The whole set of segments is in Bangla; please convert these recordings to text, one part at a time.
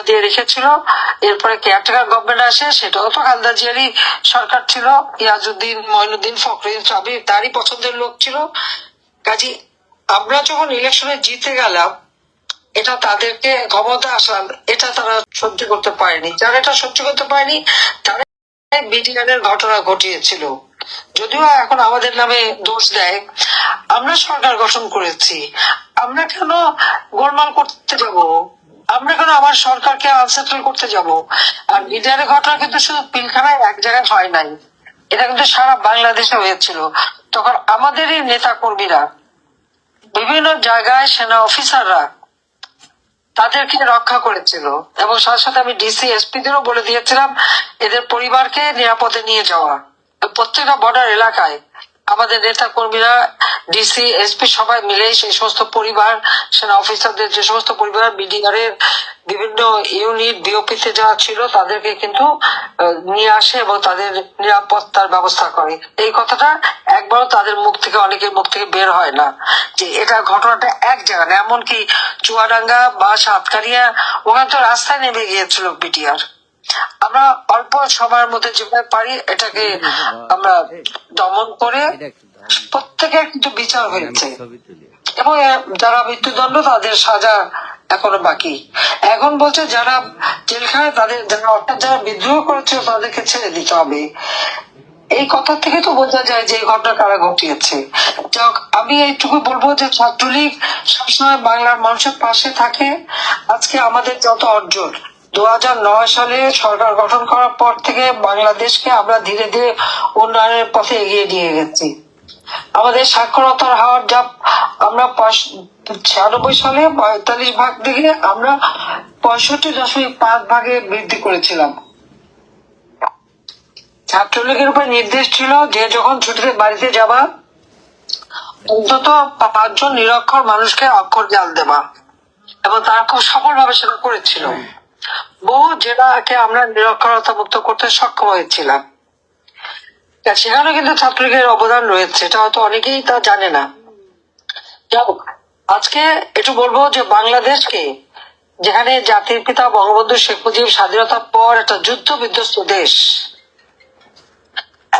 দিয়ে রেখেছিল। এরপরে কেয়ারটেকার গভর্নমেন্ট আসে, সেটাও তো খালেদা জিয়ারই সরকার ছিল। ইয়াজউদ্দিন, মঈনুদ্দিন, ফখরুদ্দিন সবই তারই পছন্দের লোক ছিল। কাজী আমরা যখন ইলেকশনে জিতে গেলাম, এটা তাদেরকে ক্ষমতা আসলাম, এটা তারা সহ্য করতে পারেনি। যারা এটা সহ্য করতে পারেনি তারা বিডিআরের ঘটনা ঘটিয়েছিল। যদিও এখন আমাদের নামে দোষ দেয়। আমরা সরকার গঠন করেছি, আমরা কেন গোলমাল করতে যাব? আমরা কেন আমার সরকারকে আনসেটেল করতে যাব? আর বিডিআরের ঘটনা কিন্তু শুধু পিলখানায় এক জায়গায় হয় নাই, এটা কিন্তু সারা বাংলাদেশে হয়েছিল। তখন আমাদেরই নেতা কর্মীরা, বিভিন্ন জায়গায় সেনা অফিসাররা তাদেরকে রক্ষা করেছিল, এবং সাথে সাথে আমি ডিসি এসপি দেরও বলে দিয়েছিলাম এদের পরিবারকে নিরাপদে নিয়ে যাওয়া। প্রত্যেকটা বর্ডার এলাকায় আমাদের নেতা কর্মীরা, ডিসি এসপি সবাই মিলে সেই সমস্ত পরিবার, সেনা অফিসারদের যে সমস্ত পরিবার বিডিআর এর বিভিন্ন ইউনিট বিওপিতে যাওয়া ছিল তাদেরকে কিন্তু নিয়ে আসে এবং তাদের নিরাপত্তার ব্যবস্থা করে। এই কথাটা একবারও তাদের মুখ থেকে, অনেকের মুখ থেকে বের হয় না যে এটা ঘটনাটা এক জায়গায় না। এমনকি চুয়াডাঙ্গা বা সাতকারিয়া, ওখানে তো রাস্তায় নেমে গিয়েছিল বিডিআর। আমরা অল্প সময়ের মধ্যে যেভাবে পারি এটাকে আমরা দমন করে প্রত্যেকের কিন্তু বিচার হয়েছে, এবং যারা মৃত্যুদণ্ড তাদের সাজা এখনো বাকি। এখন বলছে যারা জেলখানায় তাদের, যারা অর্থাৎ যারা বিদ্রোহ করেছিল তাদেরকে ছেড়ে দিতে হবে। এই কথা থেকে তো বোঝা যায় যে এই ঘটনা কারা ঘটিয়েছে। যাক, আমি এইটুকু বলবো যে ছাত্রলীগ সবসময় বাংলার মানুষের পাশে থাকে। আজকে আমাদের যত অর্জন, 2009 সালে সরকার গঠন করার পর থেকে বাংলাদেশকে আমরা ধীরে ধীরে উন্নয়নের পথে এগিয়ে নিয়ে গেছি। আমাদের সাক্ষরতার হার যা আমরা 96 সালে 45% থেকে আমরা 65.5 ভাগে বৃদ্ধি করেছিলাম। ছাত্রলীগের উপর নির্দেশ ছিল যে যখন ছুটিতে বাড়িতে যাবা অন্তত 5 জন নিরক্ষর মানুষকে অক্ষর জাল দেবা, এবং তারা খুব সফলভাবে সেটা করেছিল। বহু জেলাকে আমরা নিরক্ষরতা মুক্ত করতে সক্ষম হয়েছিলাম। সেখানে কিন্তু ছাত্রলীগের অবদান রয়েছে, এটা হয়তো অনেকেই তা জানে না। আজকে একটু বলবো যে বাংলাদেশকে, যেখানে জাতির পিতা বঙ্গবন্ধু শেখ মুজিব স্বাধীনতার পর একটা যুদ্ধ বিধ্বস্ত দেশ,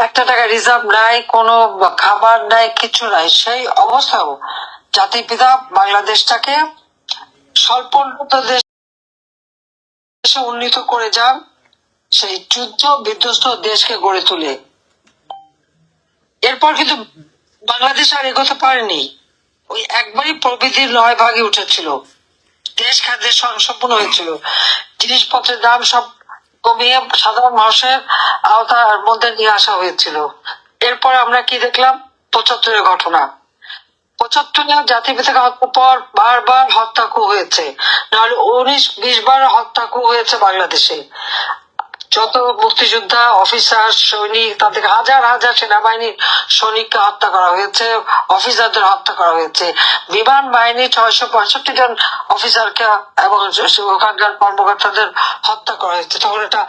একটা টাকা রিজার্ভ নাই, কোনো খাবার নাই, কিছু নাই, সেই অবস্থাও জাতির পিতা বাংলাদেশটাকে স্বল্প উন্নত দেশে উন্নীত করে যান, সেই যুদ্ধ বিধ্বস্ত দেশকে গড়ে তুলে। এরপর কিন্তু বাংলাদেশ আর এগোতে পারেনি, ওই একবারই প্রবৃদ্ধির 9 ভাগে উঠেছিল, দেশ খাদ্যের সম্পূর্ণ হয়েছিল, জিনিসপত্রের দাম সব কমিয়ে সাধারণ মানুষের আওতার মধ্যে নিয়ে আসা হয়েছিল। এরপর আমরা কি দেখলাম? 75-এর ঘটনা। 75-এ জাতির পিতাকে হত্যার পর বারবার হত্যা হয়েছে, নাহলে 19-20 বার হত্যা হয়েছে বাংলাদেশে। যত মুক্তিযোদ্ধা, অফিসার, সৈনিক, তাদের হাজার হাজার সেনাবাহিনীর সৈনিককে হত্যা করা হয়েছে, অফিসারদের হত্যা করা হয়েছে। বিমান বাহিনী 665 জন অফিসারকে এবং ওখানকার কর্মকর্তাদের হত্যা করা হয়েছে। তখন এটা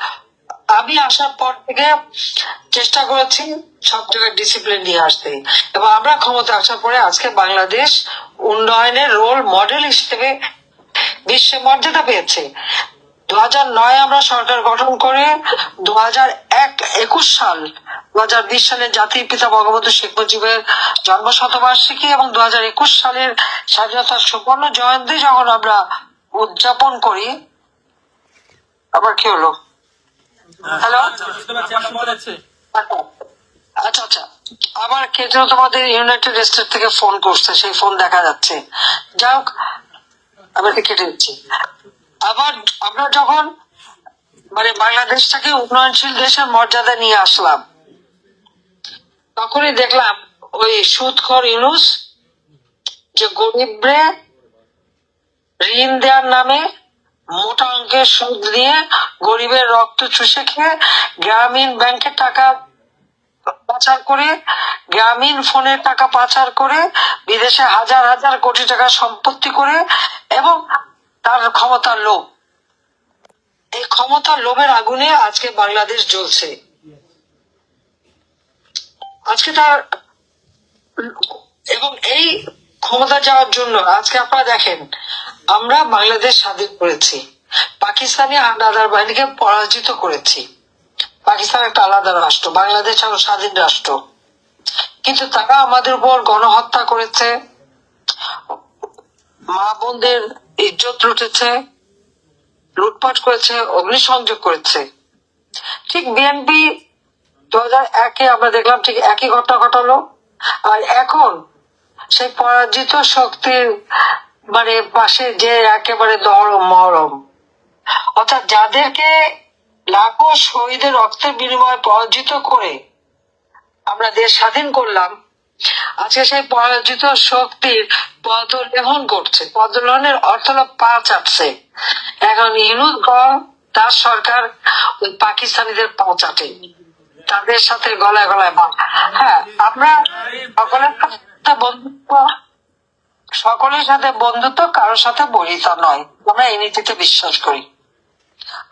আমি আসার পর থেকে চেষ্টা করেছি সব জায়গায় ডিসিপ্লিন নিয়ে আসতে, এবং আমরা ক্ষমতা আসার পরে আজকে বাংলাদেশ উন্নয়নের রোল মডেল হিসেবে বিশ্বে মর্যাদা পেয়েছে। 2009 আমরা সরকার গঠন করে 2021 সাল 2020 সালে জাতির পিতা বঙ্গবন্ধু শেখ মুজিবের জন্ম শতবার্ষিকী এবং 2021 সালের স্বাধীনতার সুবর্ণ জয়ন্তী যখন আমরা উদযাপন করি, আবার কি হলো? হ্যালো, আচ্ছা আচ্ছা, আবার কে যেন তোমাদের ইউনাইটেড স্টেট থেকে ফোন করছে, সেই ফোন দেখা যাচ্ছে। যাই হোক, আমি কেটে দিচ্ছি। আবার আমরা যখন বাংলাদেশটাকে উন্নয়নশীল দেশের মর্যাদা নিয়ে আসলাম, তখনই দেখলাম ওই সুদখোর ইউনূস যে গরিবরে ঋণ দেওয়ার নামে মোটা অঙ্কের সুদ নিয়ে গরিবের রক্ত চুষে খেয়ে গ্রামীণ ব্যাংকের টাকা পাচার করে, গ্রামীণ ফোনের টাকা পাচার করে, বিদেশে হাজার হাজার কোটি টাকা সম্পত্তি করে, এবং তার ক্ষমতার লোভ, এই ক্ষমতার লোভের আগুনে আজকে বাংলাদেশ জ্বলছে। আজকে তার, এবং এই ক্ষমতা যাওয়ার জন্য আজকে আপনারা দেখেন আমরা বাংলাদেশ স্বাধীন করেছি। পাকিস্তানি হানাদার বাহিনীকে পরাজিত করেছি। পাকিস্তান একটা আলাদা রাষ্ট্র, বাংলাদেশ একটা স্বাধীন রাষ্ট্র, কিন্তু তারা আমাদের উপর গণহত্যা করেছে, মা বোনদের ইজ্জত লুটেছে, লুটপাট করেছে, অগ্নিসংযোগ করেছে। ঠিক বিএনপি 2001-এ আমরা দেখলাম ঠিক একই ঘটনা ঘটালো। আর এখন সেই পরাজিত শক্তির পাশে যে একেবারে দরম মহরম, অর্থাৎ যাদেরকে লাখো শহীদের রক্তের বিনিময়ে পরাজিত করে আমরা দেশ স্বাধীন করলাম, আজকে সেই পরাজিত শক্তির পদলেহন করছে। পদলেহনের অর্থ হলো পা চাটছে। এখন ইউনুস তার সরকার ওই পাকিস্তানিদের পা চাটে, তাদের সাথে গলায় গলায় হ্যাঁ, আমরা সকলের সাথে বন্ধুত্ব, কারোর সাথে বৈরিতা নয়। আমরা এই নীতিতে বিশ্বাস করি,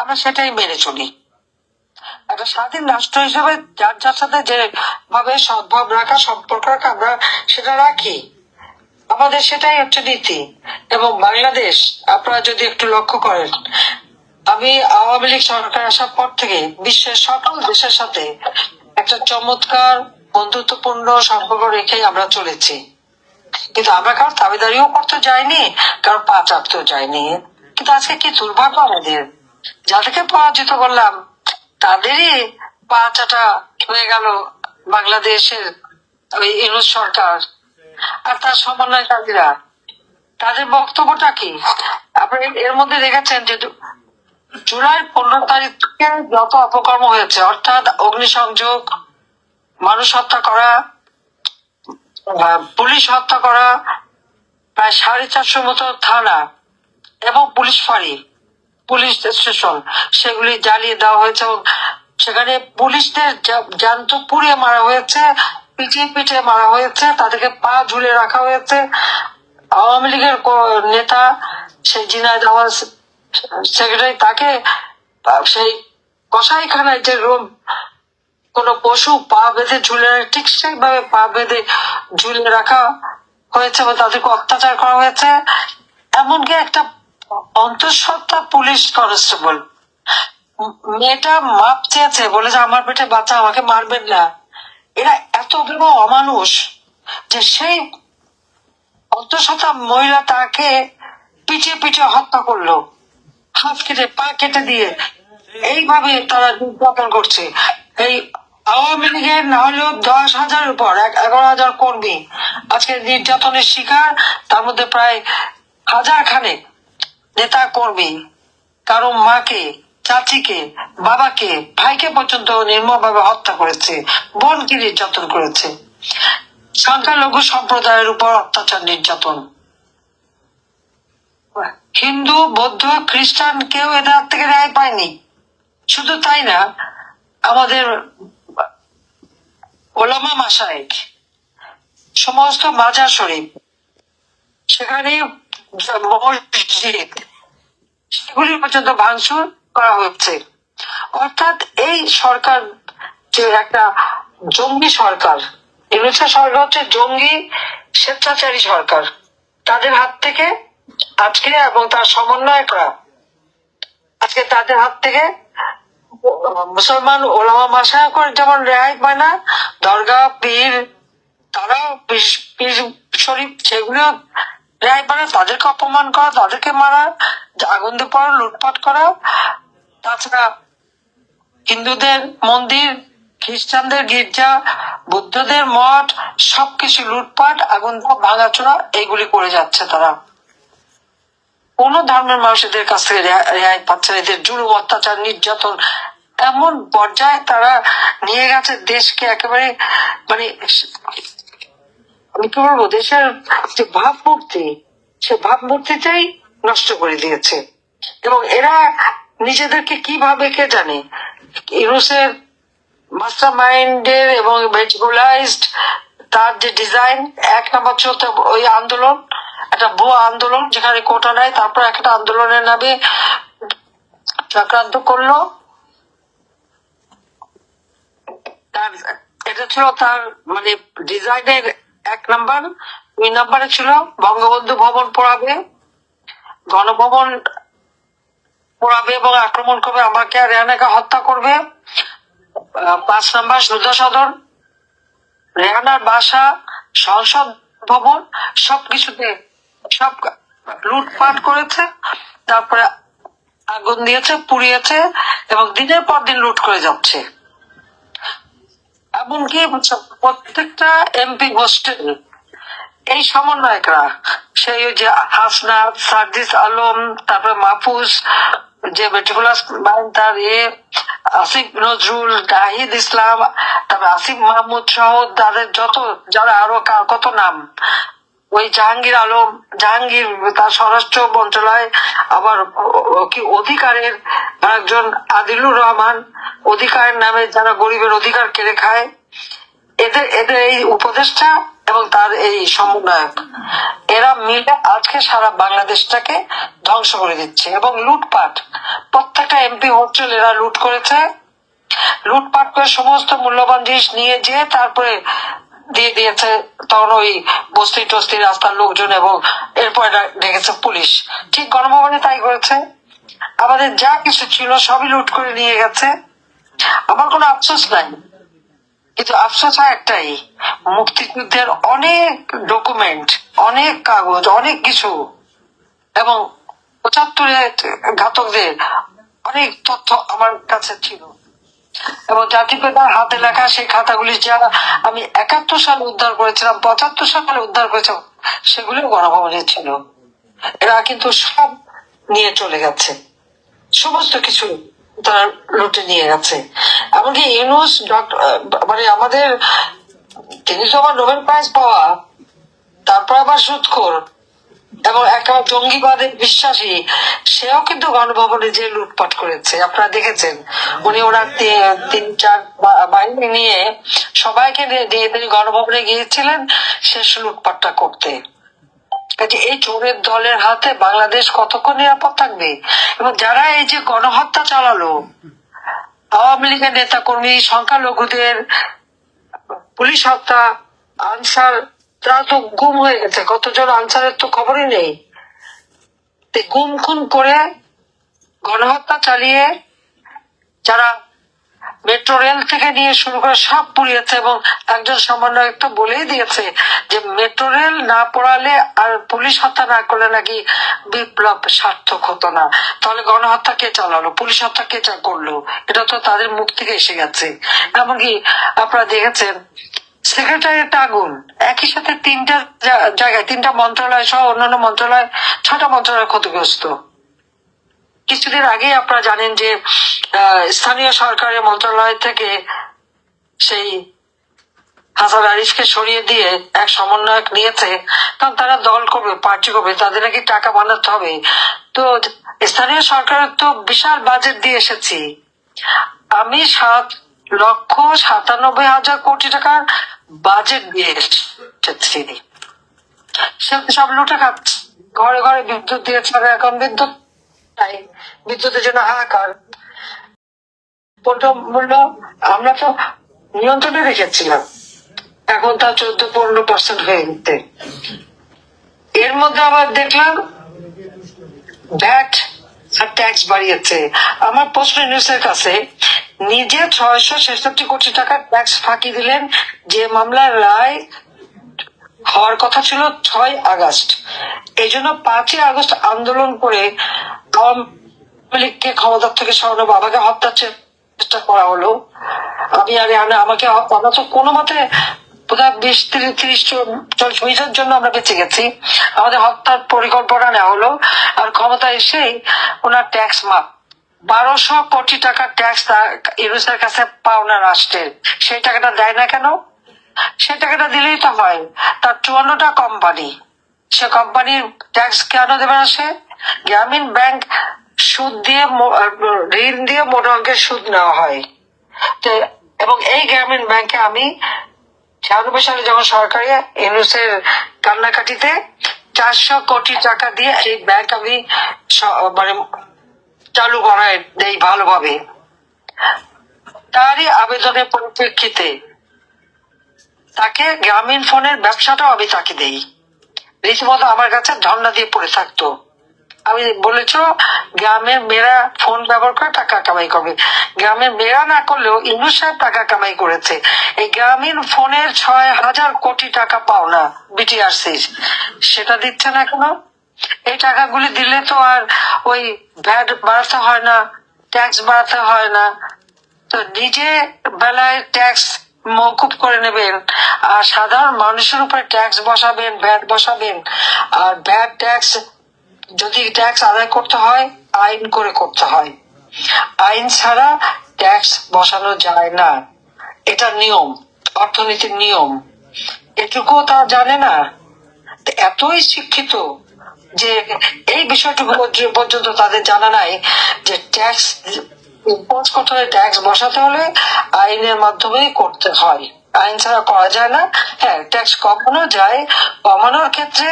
আমরা সেটাই মেনে চলি। একটা স্বাধীন রাষ্ট্র হিসেবে যার যার সাথে যে ভাবে সদ্ভাব রাখা, সম্পর্ক রাখা, আমরা সেটা রাখি। আমাদের সেটাই হচ্ছে নীতি। এবং বাংলাদেশ, আপনারা যদি একটু লক্ষ্য করেন, আমি আওয়ামী লীগ সরকার আসার পর থেকে বিশ্বের সকল দেশের সাথে একটা চমৎকার বন্ধুত্বপূর্ণ সম্পর্ক রেখে আমরা চলেছি। কিন্তু আমরা কারোর দাবিদারিও করতে যাইনি, কারোর পা চাটতেও যাইনি। কিন্তু আজকে কি দুর্ভাগ্য আমাদের, যাদেরকে পরাজিত করলাম তাদেরই পা চাটা হয়ে গেল বাংলাদেশের ওই ইউনুস সরকার আর তার সমন্বয়কারীরা। তাদের বক্তব্যটা কি? আপনি এর মধ্যে দেখেছেন যে জুলাই 15 তারিখ থেকে যত অপকর্ম হয়েছে, অর্থাৎ অগ্নিসংযোগ, মানুষ হত্যা করা, পুলিশ হত্যা করা, প্রায় 450 মতো থানা এবং পুলিশ ফাঁড়ি, পুলিশ স্টেশন, সেগুলি জ্বালিয়ে দেওয়া হয়েছে এবং সেখানে পুলিশদের জ্যান্ত পুড়িয়ে মারা হয়েছে, পিটিয়ে পিটিয়ে মারা হয়েছে, তাদেরকে পা ঝুলে রাখা হয়েছে। আওয়ামী লীগের নেতা সেই ঝিনাইদহ সেক্রেটারি, তাকে সেই কসাইখানায় যে কোন পশু পা বেঁধে ঝুলে, ঠিক সেইভাবে পা বেঁধে ঝুলে রাখা হয়েছে এবং তাদেরকে অত্যাচার করা হয়েছে। এমনকি একটা অন্তঃসত্ত্বা পুলিশ কনস্টেবল, মেয়েটা মাপ চেয়েছে, বলেছে আমার পেটে বাচ্চা, আমাকে মারবেন না। এরা এত বড় অমানুষ যে সেই অন্তঃসত্ত্বা মহিলা তাকে পিটিয়ে পিটিয়ে হত্যা করলো, হাত কেটে পা কেটে দিয়ে। এইভাবে তারা নির্যাতন করছে। এই আওয়ামী লীগের না হলেও 10,000-এর উপর 11,000 কর্মী আজকে নির্যাতনের শিকার, তার মধ্যে প্রায় 1000 খানেক নেতা কর্মী কারো মাকে, চাচিকে, বাবাকে, ভাইকে পর্যন্ত নির্মমভাবে হত্যা করেছে, বোনকে নির্যাতন করেছে। সংখ্যালঘু সম্প্রদায়ের উপর অত্যাচার, নির্যাতন। হিন্দু, বৌদ্ধ, খ্রিস্টান কেউ এদের হাত থেকে রেহাই পায়নি। শুধু তাই না, আমাদের ওলামা মাশায়েখ, সমস্ত মাজার শরীফ, সেখানে মসজিদ, সেগুলি পর্যন্ত ভাঙচুর করা হচ্ছে। অর্থাৎ এই সরকার যে একটা জঙ্গি সরকার, ইউনূসের সরকার হচ্ছে জঙ্গি স্বেচ্ছাচারী সরকার। তাদের হাত থেকে আজকে, এবং তার সমন্বয়করা আজকে তাদের হাত থেকে মুসলমান ওলামা মাশায়েখ যেমন রেহাই পায় না, দরগা, পীর, তারাও পীর শরীফ, সেগুলিও রেহাই পায় না। তাদেরকে অপমান করা, তাদেরকে মারা, আগুন দিয়ে পড়া, লুটপাট করা। তাছাড়া হিন্দুদের মন্দির, খ্রিস্টানদের গির্জা, বুদ্ধদের মঠ, সবকিছু লুটপাট, আগুন ভাঙাচোরা, এইগুলি করে যাচ্ছে তারা। কোন ধর্মের মানুষ এদের কাছ থেকে রেহাই পাচ্ছে না। এদের জুলুম, অত্যাচার, নির্যাতন এমন পর্যায়ে তারা নিয়ে গেছে দেশকে, একেবারে আমি কি বলবো, দেশের যে ভাবমূর্তি, সে ভাবমূর্তিটাই নষ্ট করে দিয়েছে। এবং এরা নিজেদেরকে কিভাবে কে জানে, ইউনূসের মাস্টার মাইন্ডের এবং ভেজিকুলাইজড তার যে ডিজাইন, 1 নম্বর চলতে ওই আন্দোলন, একটা ভুয়া আন্দোলন, যেখানে কোটা নাই, তারপর একটা আন্দোলনের নামে চক্রান্ত করলো। এটা ছিল তার ডিজাইনের 1 নাম্বার। 2 নাম্বারে ছিল বঙ্গবন্ধু ভবন পড়াবে, গণভবন পোড়াবে এবং আক্রমণ করবে, আমাকে আর রেহানাকে হত্যা করবে। 5 নম্বর সুধা সদন, রেহানার বাসা, সংসদ ভবন, সবকিছুতে সব লুটপাট করেছে, তারপরে আগুন দিয়েছে, পুড়িয়েছে এবং দিনের পর দিন লুট করে যাচ্ছে। এমনকি প্রত্যেকটা এমপি হোস্টেল এই সমন্বয়করা, সেই যে হাসনাত, সার্জিস আলম, তারপরে মাহফুজ, যে মেট্রিকুলাস মাইন্ড, তার আসিফ নজরুল, নাহিদ ইসলাম, তারপরে আসিফ মাহমুদ সহ তাদের যত যারা আরো কত নাম, ওই জাহাঙ্গীর আলম, জাহাঙ্গীর তার স্বরাষ্ট্র মন্ত্রণালয়, আবার কি অধিকারের একজন আদিলুর রহমান, অধিকারের নামে যারা গরিবের অধিকার কেড়ে খায়, এদের এদের এই উপদেষ্টা এবং তার এই সমন্বয়ক, এরা মিলে আজকে সারা বাংলাদেশটাকে ধ্বংস করে দিচ্ছে। এবং লুটপাট, প্রত্যেকটা এমপি হোস্টেল এরা লুট করেছে, লুটপাট করে সমস্ত মূল্যবান জিনিস নিয়ে যেয়ে তারপরে দিয়ে দিয়েছে তখন ওই বস্তি টস্তি রাস্তার লোকজন, এবং এরপর ডেকেছে পুলিশ। ঠিক গণভবনে তাই করেছে, আমাদের যা কিছু ছিল সবই লুট করে নিয়ে গেছে। আমার কোনো আফসোস নাই, কিন্তু আফসোস হয় একটাই, মুক্তিযুদ্ধের অনেক ডকুমেন্ট, অনেক কাগজ, অনেক কিছু, এবং 75-এ ঘাতকদের অনেক তথ্য আমার কাছে ছিল, এবং জাতিপিতার হাতে লেখা সেই খাতাগুলি যা আমি 71 সালে উদ্ধার করেছিলাম, 75 সালে উদ্ধার করেছিলাম, সেগুলিও গণভবনে ছিল। এরা কিন্তু সব নিয়ে চলে গেছে, সমস্ত কিছু তারা লুটে নিয়ে গেছে। এমনকি ইউনুস মানে আমাদের, তিনি তো আবার নোবেল প্রাইজ পাওয়া, তারপর আবার সুদখোর এবং একেবারে জঙ্গিবাদে বিশ্বাসী, সেও কিন্তু গণভবনে যে লুটপাট করেছে আপনারা দেখেছেন। উনি ওনার 3-4 বাহিনী নিয়ে সবাইকে নিয়ে তিনি গণভবনে গিয়েছিলেন শেষ লুটপাটটা করতে। এই চোরের দলের হাতে বাংলাদেশ কতক্ষণ নিরাপদ থাকবে? এবং যারা এই যে গণহত্যা চালালো, আওয়ামী লীগের নেতা কর্মী, সংখ্যালঘুদের পুলিশ হত্যা, আনসার, তারা তো গুম হয়ে গেছে, কতজন আনসারের তো খবরই নেই। গুম খুন করে গণহত্যা চালিয়ে যারা মেট্রো রেল থেকে নিয়ে শুরু করে সব পুড়িয়েছে, এবং একজন সমন্বয়ক তো বলেই দিয়েছে যে মেট্রো রেল না পোড়ালে আর পুলিশ হত্যা না করলে নাকি বিপ্লব সার্থক হতো না। তাহলে গণহত্যা কে চালালো, পুলিশ হত্যা কে করলো? এটা তো তাদের মুখ থেকে এসে গেছে। এমনকি আপনারা দেখেছেন সেক্রেটারিয়েট আগুন, একই সাথে 3টা জায়গায়, 3টা মন্ত্রণালয় সহ অন্যান্য মন্ত্রণালয়, 6টা মন্ত্রণালয় ক্ষতিগ্রস্ত। কিছুদিন আগে আপনারা জানেন যে স্থানীয় সরকারের মন্ত্রণালয় থেকে সেই হাসান আরিফকে সরিয়ে দিয়ে এক সমন্বয়ক নিয়েছে, কারণ তারা দল করবে, পার্টি করবে, তাদের নাকি টাকা বানাতে হবে। তো স্থানীয় সরকারের তো বিশাল বাজেট দিয়ে এসেছি, আমি 7,97,000 কোটি টাকার বাজেট দিয়ে এসেছি, সে সব লুটে খাচ্ছে। ঘরে ঘরে বিদ্যুৎ দিয়েছে, এখন বিদ্যুৎ নাই, বিদ্যুতের জন্য হাহাকার। মূল্য আমরা তো নিয়ন্ত্রণে রেখেছিলাম, এখন তা 14-15% হয়ে যেতে। এর মধ্যে আবার দেখলাম ভ্যাট আর ট্যাক্স বাড়িয়েছে। আমার প্রশ্ন নিউজের কাছে, নিজে 666 কোটি টাকার ট্যাক্স ফাঁকি দিলেন, যে মামলার রায় হওয়ার কথা ছিল 6 আগস্ট। এই জন্য 5 আগস্ট আন্দোলন করে আওয়ামী লীগকে ক্ষমতার থেকে সরানো, বাবাকে হত্যার চেষ্টা করা হলো। আমি আর আমাকে আমরা তো কোনো মতে 20-30-40 মিনিটের জন্য আমরা বেঁচে গেছি, আমাদের হত্যার পরিকল্পনা নেওয়া হলো। আর ক্ষমতা এসেই ওনার ট্যাক্স মাপ, 1200 কোটি টাকার ট্যাক্স ইউনুসের কাছে পাওনা রাষ্ট্রের, সেই টাকাটা দেয় না কেন? সেই টাকাটা দিলেই তো হয়। তার 54টা কোম্পানি, সে কোম্পানির ট্যাক্স কেন দেবে না সে? গ্রামীণ ব্যাংক সুদ দিয়ে, ঋণ দিয়ে মোটা অঙ্কের সুদ নেওয়া হয়। এবং এই গ্রামীণ ব্যাংকে আমি 96 সালে যখন সরকারি ইউনুসের কান্নাকাটিতে 400 কোটি টাকা দিয়ে এই ব্যাংক আমি মানে চালু করাই দেই ভালোভাবে। তারই আবেদনের পরিপ্রেক্ষিতে তাকে গ্রামীণ ফোনের ব্যবসাটাও আমি তাকে দেই, রীতিমতো আমার কাছে ধর্ণা দিয়ে পড়ে থাকতো। আমি বলেছ গ্রামের মেয়েরা ফোন ব্যবহার করে টাকা কামাই করবে, গ্রামের মেয়েরা না করলেও ইউনুস সাহেব টাকা কামাই করেছে। এই গ্রামীণ ফোনের 6,000 কোটি টাকা পাওনা বিটিআরসি, সেটা দিচ্ছে না কেন? এই টাকাগুলি দিলে তো আর ওই ভ্যাট বাড়াতে হয় না, ট্যাক্স বাড়াতে হয় না। তো নিজে বেলায় ট্যাক্স মওকুফ করে নেবেন, আর সাধারণ মানুষের উপরে ট্যাক্স বসাবেন, ভ্যাট বসাবেন। আর ভ্যাট ট্যাক্স যদি ট্যাক্স আদায় করতে হয় আইন করে করতে হয়, আইন ছাড়া ট্যাক্স বসানো যায় না, এটা নিয়ম, অর্থনীতির নিয়ম। এটুকু তারা জানে না, এতই শিক্ষিত যে এই বিষয়টুকু পর্যন্ত তাদের জানা নাই যে ট্যাক্স ইম্পোজ করতে হলে, ট্যাক্স বসাতে হলে আইনের মাধ্যমেই করতে হয়, আইন ছাড়া করা যায় না। হ্যাঁ, ট্যাক্স কমানো যায়, কমানোর ক্ষেত্রে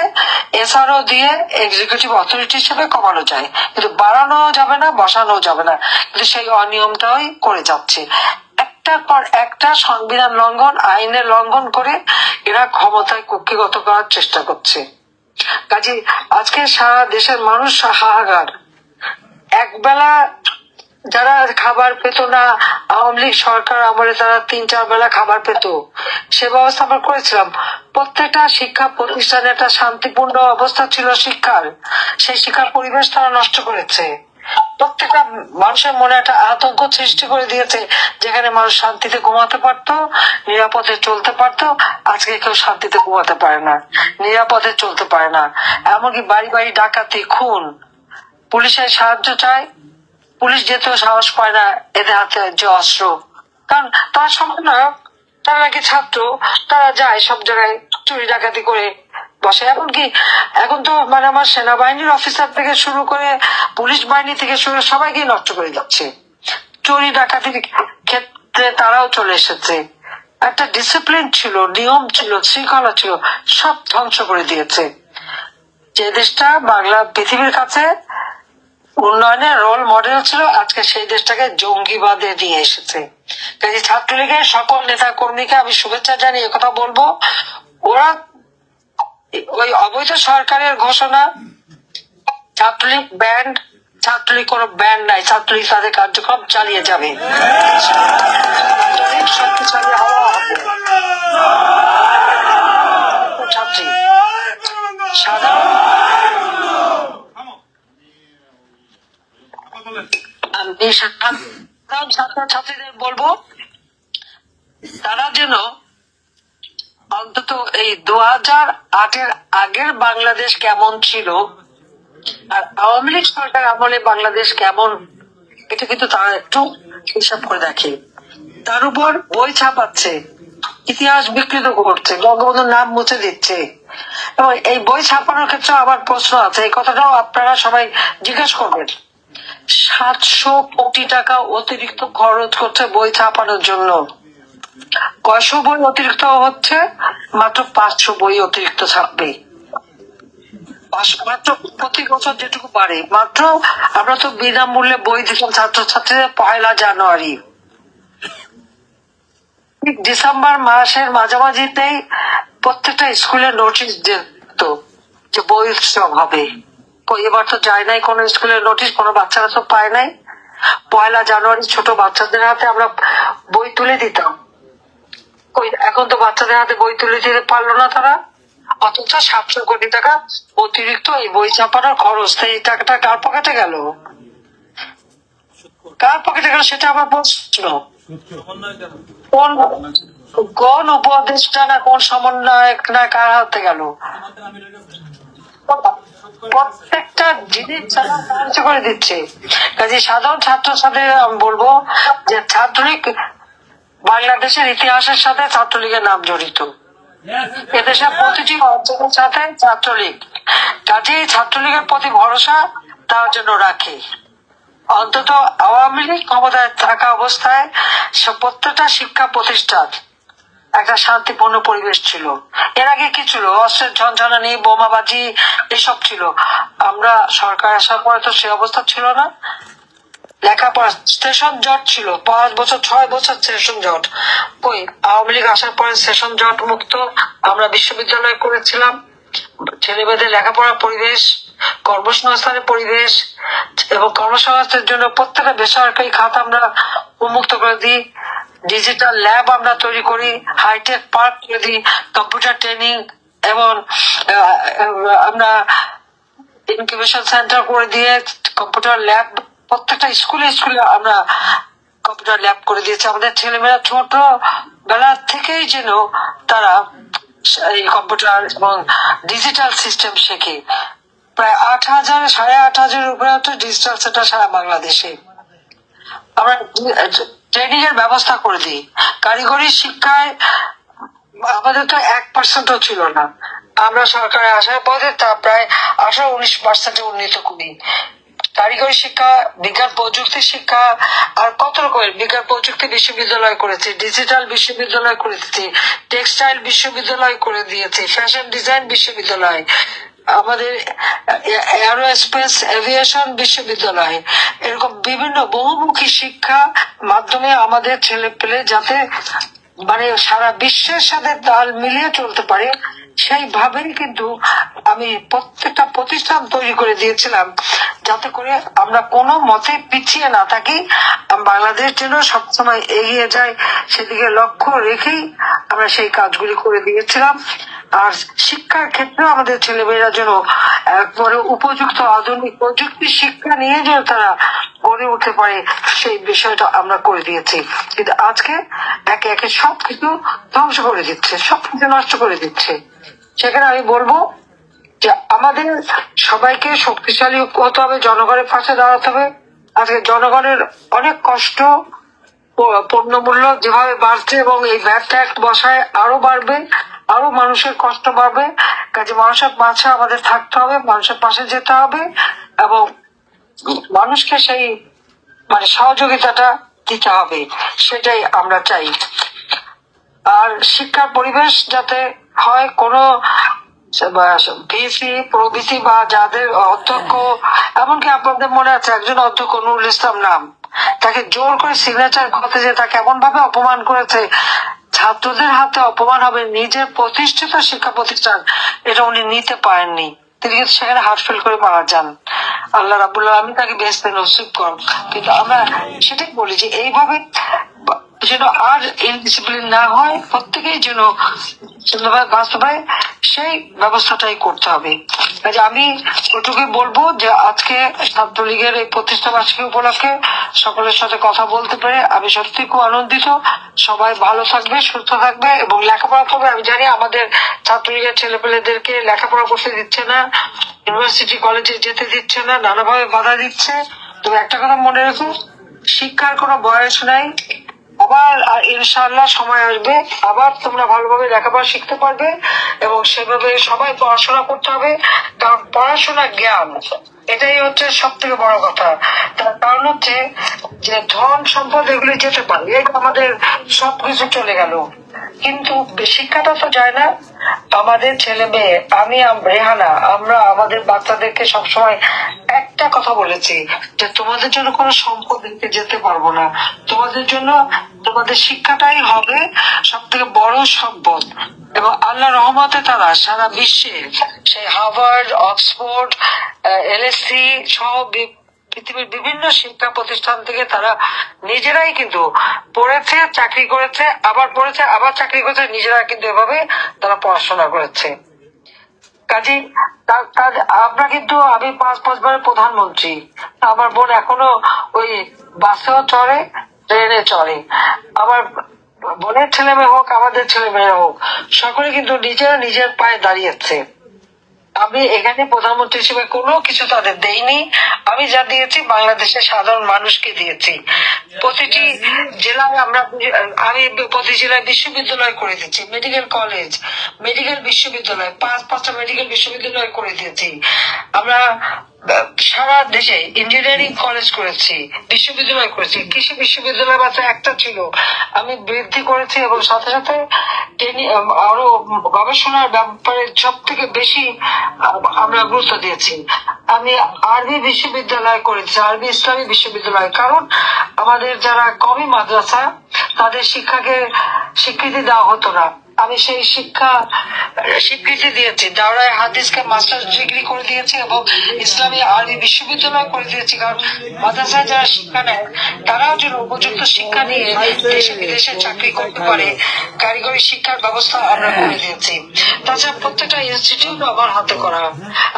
এসআরও দিয়ে এক্সিকিউটিভ অথরিটি হিসেবে কমানো যায়, কিন্তু বাড়ানো যাবে না, বসানো যাবে না। কিন্তু সেই অনিয়মটাই করে যাচ্ছে, একটার পর একটা সংবিধান লঙ্ঘন, আইনের লঙ্ঘন করে এরা ক্ষমতায় কুক্ষিগত করার চেষ্টা করছে। কাজে আজকে সারা দেশের মানুষ হাহাকার। একবেলা যারা খাবার পেত না, আওয়ামী লীগ সরকার আমলে তারা 3-4 বেলা খাবার পেত, সে ব্যবস্থা আমরা করেছিলাম। প্রত্যেকটা শিক্ষা প্রতিষ্ঠানে একটা শান্তিপূর্ণ অবস্থা ছিল শিক্ষার, সেই শিক্ষার পরিবেশ তারা নষ্ট করেছে। প্রত্যেকটা মানুষের মনে একটা আতঙ্ক সৃষ্টি করে দিয়েছে, যেখানে মানুষ শান্তিতে ঘুমাতে পারতো, নিরাপদে চলতে পারতো। আজকে কেউ শান্তিতে ঘুমাতে পারে না, নিরাপদে চলতে পারে না। এমনকি বাড়ি বাড়ি ডাকাতি, খুন, পুলিশের সাহায্য চায়, পুলিশ যেতেও সাহস পায় না এদের হাতে যে অস্ত্র, কারণ তারা সমন্বয়ক, তারা নাকি ছাত্র, তারা যায় সব জায়গায় চুরি ডাকাতি করে বসে। এমনকি এখন তো মানে আমার সেনাবাহিনীর অফিসার থেকে শুরু করে পুলিশ বাহিনী থেকে শুরু করে সবাইকে নষ্ট করে যাচ্ছে। চুরি ডাকাতির ক্ষেত্রে তারাও চলে এসেছে। একটা ডিসিপ্লিন ছিল, নিয়ম ছিল, শৃঙ্খলা ছিল, সব ধ্বংস করে দিয়েছে। যে দেশটা বাংলা পৃথিবীর কাছে উন্নয়নের রোল মডেল ছিল, আজকে সেই দেশটাকে জঙ্গিবাদে নিয়ে এসেছে। কাজে ছাত্রলীগের সকল নেতা কর্মীকে আমি শুভেচ্ছা জানিয়ে কথা বলবো, ওরা ওই অবৈধ সরকারের ঘোষণা ছাত্রলীগ ব্যান্ড, ছাত্রলীগ কোনো ব্যান্ড নাই, ছাত্রলীগ তাদের কার্যক্রম চালিয়ে যাবে, শক্তিশালী হওয়া হবে। ছাত্রী সাধারণ আমি ছাত্রছাত্রীদের বলবো তারা যেন অন্তত এই 2008-এর আগের বাংলাদেশ কেমন ছিল আর আওয়ামী লীগ সরকার আমলে বাংলাদেশ কেমন, এটা কিন্তু তারা একটু হিসাব করে দেখে। তার উপর বই ছাপাচ্ছে, ইতিহাস বিকৃত করছে, বঙ্গবন্ধুর নাম মুছে দিচ্ছে। এবং এই বই ছাপানোর ক্ষেত্রে আবার প্রশ্ন আছে, এই কথাটাও আপনারা সবাই জিজ্ঞেস করবেন। 700 কোটি টাকা অতিরিক্ত খরচ করছে বই ছাপানোর জন্য। কয়শো বই অতিরিক্ত হচ্ছে? মাত্র 500 বই অতিরিক্ত ছাপবে, মাত্র প্রতি বছর যেটুকু বাড়ে। মাত্র আমরা তো বিনামূল্যে বই দিতাম ছাত্রছাত্রীদের 1 জানুয়ারি। ডিসেম্বর মাসের মাঝামাঝিতেই প্রত্যেকটা স্কুলে নোটিশ দিত যে বই উৎসব হবে। এবার তো যায় নাই কোন স্কুলের নোটিশ, কোনো বাচ্চারা তো পায় নাই। 1 জানুয়ারি ছোট বাচ্চাদের হাতে আমরা বই তুলে দিতাম, এখন তো বাচ্চাদের হাতে বই তুলে দিতে পারলো না তারা। অথচ 700 কোটি টাকা অতিরিক্ত এই বই ছাপানোর খরচ, এই টাকাটা কার পকেটে গেল? কার পকেটে গেল সেটা আমার প্রশ্ন। কোন উপদেষ্টা না কোন সমন্বয়ক না কার হাতে গেল? প্রত্যেকটা জিনিস সাহায্য করে দিচ্ছে। কাজে সাধারণ ছাত্রছাত্রীরা আমি বলবো যে ছাত্রলীগ বাংলাদেশের ইতিহাসের সাথে ছাত্রলীগের নাম জড়িত, এদেশের প্রতিটি অঞ্চলের সাথে ছাত্রলীগ। কাজেই ছাত্রলীগের প্রতি ভরসা তার জন্য রাখে। অন্তত আওয়ামী লীগ ক্ষমতায় থাকা অবস্থায় প্রত্যেকটা শিক্ষা প্রতিষ্ঠান একটা শান্তিপূর্ণ পরিবেশ ছিল। এর আগে কি ছিল? অস্ত্রের ঝনঝনানি, বোমাবাজি এসব ছিল। আমরা সরকার আসার পরে তো সে অবস্থা ছিল না। লেখাপড়া সেশন জট ছিল, 5 বছর 6 বছর সেশন জট। ওই আওয়ামী লীগ আসার পরে সেশন জট মুক্ত আমরা বিশ্ববিদ্যালয় করেছিলাম, ছেলেমেয়েদের লেখাপড়ার পরিবেশ কর্মসংস্থানের পরিবেশ এবং কর্মসংস্থানের জন্য প্রত্যেকটা বেসরকারি খাত আমরা উন্মুক্ত করে দিই, ডিজিটাল ল্যাব আমরা তৈরি করি, হাইটেক পার্ক করে দিই, কম্পিউটার ট্রেনিং এবং আমরা ইনকিউবেশন সেন্টার করে দিয়ে কম্পিউটার ল্যাব প্রত্যেকটা স্কুলে স্কুলে আমরা কম্পিউটার ল্যাব করে দিয়েছি। আমাদের ছেলেমেয়েরা ছোট বেলা থেকেই যেন তারা এই কম্পিউটার এবং ডিজিটাল সিস্টেম শেখে। প্রায় 8,000 8,500 উপরে হচ্ছে ডিজিটাল সেন্টার সারা বাংলাদেশে। আমরা ট্রেনিং এর ব্যবস্থা করে দিই। কারিগরি শিক্ষায় আমাদের তো 1% ছিল না, আমরা সরকারে আসার পরে তা প্রায় 18-19% উন্নীত করি। কারিগরি শিক্ষা, বিজ্ঞান প্রযুক্তি শিক্ষা, আর কত রকমের বিজ্ঞান প্রযুক্তি বিশ্ববিদ্যালয় করেছে, ডিজিটাল বিশ্ববিদ্যালয় করেছে, টেক্সটাইল বিশ্ববিদ্যালয় করে দিয়েছে, ফ্যাশন ডিজাইন বিশ্ববিদ্যালয়, আমাদের এয়ারোস্পেস এভিয়েশন বিশ্ববিদ্যালয়, এরকম বিভিন্ন বহুমুখী শিক্ষা মাধ্যমে আমাদের ছেলে পেলে যাতে মানে সারা বিশ্বের সাথে তাল মিলিয়ে চলতে পারে সেইভাবেই কিন্তু আমি প্রত্যেকটা প্রতিষ্ঠান তৈরি করে দিয়েছিলাম, যাতে করে আমরা কোনো মতে পিছিয়ে না থাকি, বাংলাদেশ যেন সবসময় এগিয়ে যায় সেদিকে লক্ষ্য রেখেই আমরা সেই কাজগুলি করে দিয়েছিলাম। আর শিক্ষার ক্ষেত্রে আমাদের ছেলেমেয়েরা যেন একবারে উপযুক্ত আধুনিক প্রযুক্তি শিক্ষা নিয়ে যেন তারা গড়ে উঠতে পারে সেই বিষয়টা আমরা করে দিয়েছি। কিন্তু আজকে একে একে সবকিছু ধ্বংস করে দিচ্ছে, সবকিছু নষ্ট করে দিচ্ছে। সেখানে আমি বলবো যে আমাদের সবাইকে শক্তিশালী হতে হবে, জনগণের পাশে দাঁড়াতে হবে। আজকে জনগণের অনেক কষ্ট, পণ্যমূল্য যেভাবে বাড়ছে এবং এই ভ্যাট ট্যাক্স বসায় আরো বাড়বে, আরো মানুষের কষ্ট বাড়বে। কাজে মানুষের পাশে আমাদের থাকতে হবে, মানুষের পাশে যেতে হবে এবং মানুষকে সেই মানে সহযোগিতাটা দিতে হবে, সেটাই আমরা চাই। আর শিক্ষার পরিবেশ যাতে হয়, কোনো ভিসি প্রভৃতি বা যাদের অধ্যক্ষ, এমনকি আপনাদের মনে আছে একজন অধ্যক্ষ নুরুল ইসলাম নাম, তাকে জোর করে সিগনেচার করতে যে তাকে এমন ভাবে অপমান করেছে, ছাত্রদের হাতে অপমান হবে, নিজের প্রতিষ্ঠিত শিক্ষা প্রতিষ্ঠান এটা উনি নিতে পারেননি, তিনি কিন্তু সেখানে হার্ট ফেল করে মারা যান। আল্লাহ রাব্বুল আলামিন তাকে বেহেশতে নসিব করুন। কিন্তু আমরা সেটাই বলি যে এইভাবে যেন আর ইনডিসিপ্লিন না হয়, প্রত্যেকেই যেন সুন্দরভাবে বাস্তবায় সেই ব্যবস্থাটাই করতে হবে। কাজে আমি ওটুকুই বলবো যে আজকে ছাত্রলীগের এই প্রতিষ্ঠা বার্ষিকী উপলক্ষে সকলের সাথে কথা বলতে পেরে আমি সত্যি খুব আনন্দিত। সবাই ভালো থাকবে, সুস্থ থাকবে এবং লেখাপড়া করবে। আমি জানি আমাদের ছাত্রলীগের ছেলেপেলেদেরকে লেখাপড়া করতে দিচ্ছে না, ইউনিভার্সিটি কলেজে যেতে দিচ্ছে না, নানাভাবে বাধা দিচ্ছে। তবে একটা কথা মনে রেখো, শিক্ষার কোনো বয়স নাই। আবার ইনশাআল্লাহ সময় আসবে, আবার তোমরা ভালোভাবে লেখাপড়া শিখতে পারবে এবং সেভাবে সবাই পড়াশোনা করতে হবে। কারণ পড়াশোনা জ্ঞান, এটাই হচ্ছে সব থেকে বড় কথা। তার কারণ হচ্ছে যে ধন সম্পদ এগুলি যেতে পারে, আমাদের সবকিছু চলে গেল, কিন্তু শিক্ষাটা তো যায় না। আমাদের ছেলে মেয়ে, আমি রেহানা, আমরা আমাদের বাচ্চাদেরকে সবসময় একটা কথা বলেছি যে তোমাদের জন্য কোনো সম্পদ রেখে যেতে পারবো না, তোমাদের জন্য তোমাদের শিক্ষাটাই হবে সব থেকে বড় সম্পদ। এবং আল্লাহ রহমতে তারা সারা বিশ্বে সেই হার্ভার্ড, অক্সফোর্ড, LSE সহ পৃথিবীর বিভিন্ন শিক্ষা প্রতিষ্ঠান থেকে তারা নিজেরাই কিন্তু পড়েছে, চাকরি করেছে, আবার পড়েছে, আবার চাকরি করেছে, নিজেরা কিন্তু এভাবে তারা পড়াশোনা করেছে। কাজী আমরা কিন্তু আমি 5 বারের প্রধানমন্ত্রী, আমার বোন এখনো ওই বাসেও চড়ে, ট্রেনে চড়ে। আমার বোনের ছেলে মেয়ে হোক, আমাদের ছেলে মেয়ে হোক, সকলে কিন্তু নিজেরা নিজের পায়ে দাঁড়িয়েছে। আমি এখানে প্রধানমন্ত্রী হিসেবে কোনো কিছু তাদের দেইনি, আমি যা দিয়েছি বাংলাদেশের সাধারণ মানুষকে দিয়েছি। প্রতিটি জেলায় আমি প্রতি জেলায় বিশ্ববিদ্যালয় করে দিচ্ছি, মেডিকেল কলেজ, মেডিকেল বিশ্ববিদ্যালয়, 5টা মেডিকেল বিশ্ববিদ্যালয় করে দিয়েছি। আমরা সারা দেশে ইঞ্জিনিয়ারিং কলেজ করেছি, বিশ্ববিদ্যালয় করেছি, কৃষি বিশ্ববিদ্যালয় মাত্র একটা ছিল, আমি বৃদ্ধি করেছি এবং সাথে সাথে আরো গবেষণার ব্যাপারে সব থেকে বেশি আমরা গুরুত্ব দিয়েছি। আমি আরবি বিশ্ববিদ্যালয় করেছি, আরবি ইসলামী বিশ্ববিদ্যালয়, কারণ আমাদের যারা কমি মাদ্রাসা তাদের শিক্ষাকে স্বীকৃতি দেওয়া হতো না। আমি সেই স্বীকৃতি দিয়েছি। দাওরায় হাদিসকে মাস্টার্স ডিগ্রি করে দিয়েছি এবং ইসলামী আরবি বিশ্ববিদ্যালয় করে দিয়েছি, কারণ মাদ্রাসায় যারা শিক্ষা নেয় তারাও যেন উপযুক্ত শিক্ষা নিয়ে দেশে বিদেশে চাকরি করতে পারে, কারিগরি শিক্ষার ব্যবস্থা আমরা করে দিয়েছি। তাছাড়া প্রত্যেকটা ইনস্টিটিউট আমার হাতে করা।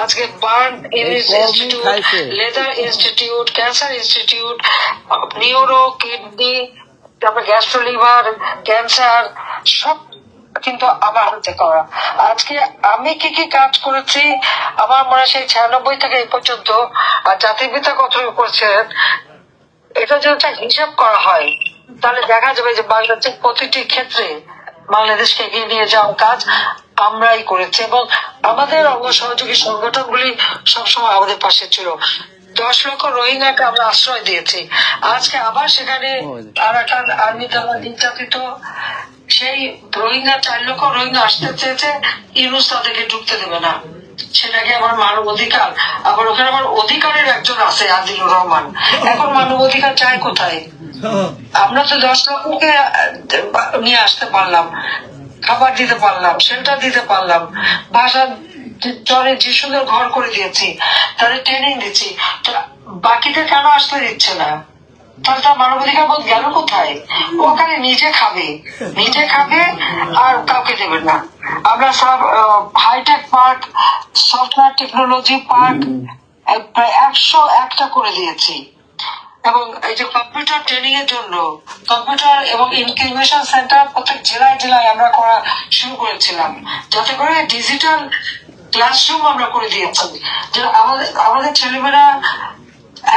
আজকে burn institute, leather institute, cancer institute, neuro, kidney, তারপর গ্যাস্ট্রো লিভার, ক্যান্সার, সব কিন্তু আমার হাতে করা। আজকে আমি কি কি কাজ করেছি আমার মনে হয় সেই 96 থেকে এই পর্যন্ত, আর জাতির পিতা কত করছেন, এটা যদি একটা হিসাব করা হয় তাহলে দেখা যাবে যে বাংলাদেশের প্রতিটি ক্ষেত্রে বাংলাদেশকে এগিয়ে নিয়ে যাওয়ার কাজ আমরাই করেছি এবং আমাদের অঙ্গ সহযোগী সংগঠনগুলি সবসময় আমাদের পাশে ছিল। 10 লক্ষ রোহিঙ্গাকে আমরা আশ্রয় দিয়েছি। আজকে আবার সেখানে আরাকান আর্মি দ্বারা নির্যাতিত সেই রোহিঙ্গা 4 লক্ষ রোহিঙ্গা আসতে চেয়েছে, ইউনুস তাদেরকে ঢুকতে দেবে না। সেটাকে আমার মানব অধিকার, আবার ওখানে আমার অধিকারের একজন আছে আদিলুর রহমান। এখন মানব অধিকার চায় কোথায়? আমরা তো 10 লক্ষকে নিয়ে আসতে পারলাম, খাবার দিতে পারলাম, শেল্টার দিতে পারলাম, ভাষা চরে যে সুন্দর ঘর করে দিয়েছি, তাদের ট্রেনিং দিচ্ছি, বাকিদের কেন আসতে দিচ্ছে না? তাহলে তার মানবাধিকার বোধ গেল কোথায়? ওখানে নিজে খাবে আর কাউকে দেবে না। আমরা সব hi tech park, software technology park প্রায় 101টা করে দিয়েছি এবং এই যে কম্পিউটার ট্রেনিং এর জন্য কম্পিউটার এবং ইনকিউবেশন সেন্টার প্রত্যেক জেলায় জেলায় আমরা করা শুরু করেছিলাম, যাতে করে ডিজিটাল ক্লাসরুম আমরা করে দিয়েছি। যে আমাদের ছেলেমেয়েরা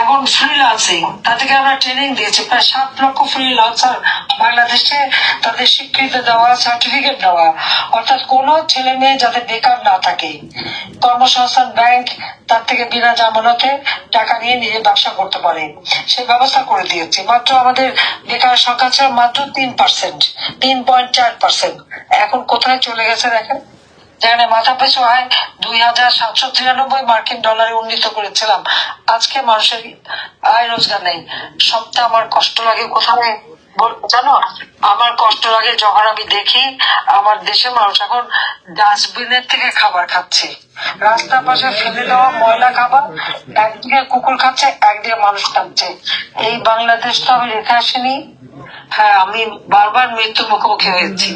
এখন ফ্রিল্যান্সিং, তাদেরকে আমরা ট্রেনিং দিয়েছি। প্রায় 7 লক্ষ ফ্রিল্যান্সার বাংলাদেশে তাদের স্বীকৃতি দেওয়া, সার্টিফিকেট দেওয়া, অর্থাৎ কোন ছেলে মেয়ে যাতে বেকার না থাকে, কর্মসংস্থান ব্যাংক তার থেকে বিনা জামানতে টাকা নিয়ে নিজে ব্যবসা করতে পারে, সেই ব্যবস্থা করে দিয়েছি। মাত্র আমাদের বেকার সংখ্যা ছিল মাত্র 3%, 3.4%। এখন কোথায় চলে গেছে দেখেন। যেখানে মাথা পিছু আয় 2793 মার্কিন ডলারে উন্নীত করেছিলাম, আজকে মানুষের আয় রোজগার নেই। সবটা আমার কষ্ট লাগে কোথায় জানো? আমার কষ্ট লাগে যখন আমি দেখি আমার দেশের মানুষ এখন ডাস্টবিনের থেকে খাবার খাচ্ছে, রাস্তার পাশে ফেলে দেওয়া ময়লা খাবার, একদিকে কুকুর খাচ্ছে, একদিকে মানুষ খাচ্ছে। এই বাংলাদেশ তো আমি রেখে আসিনি। হ্যাঁ, আমি বারবার মৃত্যুর মুখোমুখি হয়েছি।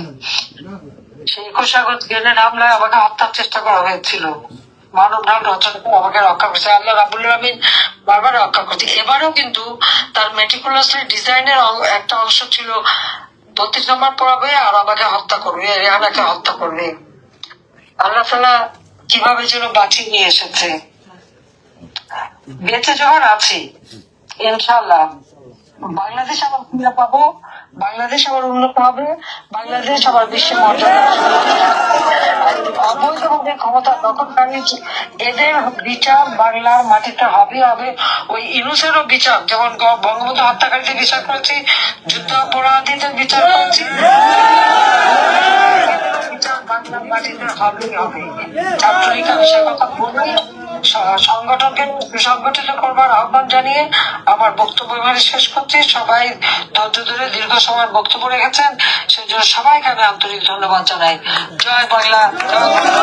সেই 21 আগস্ট গ্রেনেড হামলায় আমাকে হত্যার চেষ্টা করা হয়েছিল, মানব ঢাল রচনা করে আমাকে রক্ষা করছে আল্লাহ রাব্বুল আলামিন, বারবার রক্ষা করছে। এবারেও কিন্তু তার মেটিকুলাসলি ডিজাইনের একটা অংশ ছিল 32 নম্বর পড়াবে আর আমাকে হত্যা করবে, রেহানাকে হত্যা করবে। আল্লাহ তাআলা কিভাবে যেন বাঁচিয়ে নিয়ে এসেছে। বেঁচে যখন আছি ইনশাআল্লাহ বাংলাদেশ আবার ফিরে পাবো, বাংলাদেশ আবার উন্নত হবে, বাংলাদেশ আবার বিশ্বের মর্যাদা। অবৈধভাবে ক্ষমতা দখলকারী এদের বিচার বাংলার মাটিতে হবে। ওই ইউনূসেরও বিচার, যেমন বঙ্গবন্ধু হত্যাকারীদের বিচার করেছি, যুদ্ধ অপরাধীদের বিচার করেছি, বিচার বাংলার মাটিতে হবে। ছাত্রলীগ আমি সে কথা বলি। সংগঠনকে সুসংগঠিত করবার আহ্বান জানিয়ে আমার বক্তব্য এবারে শেষ করছি। সবাই ধৈর্য ধরে দীর্ঘ সময় বক্তব্য রেখেছেন, সেজন্য সবাইকে আমি আন্তরিক ধন্যবাদ জানাই। জয় বাংলা, জয় বাংলা।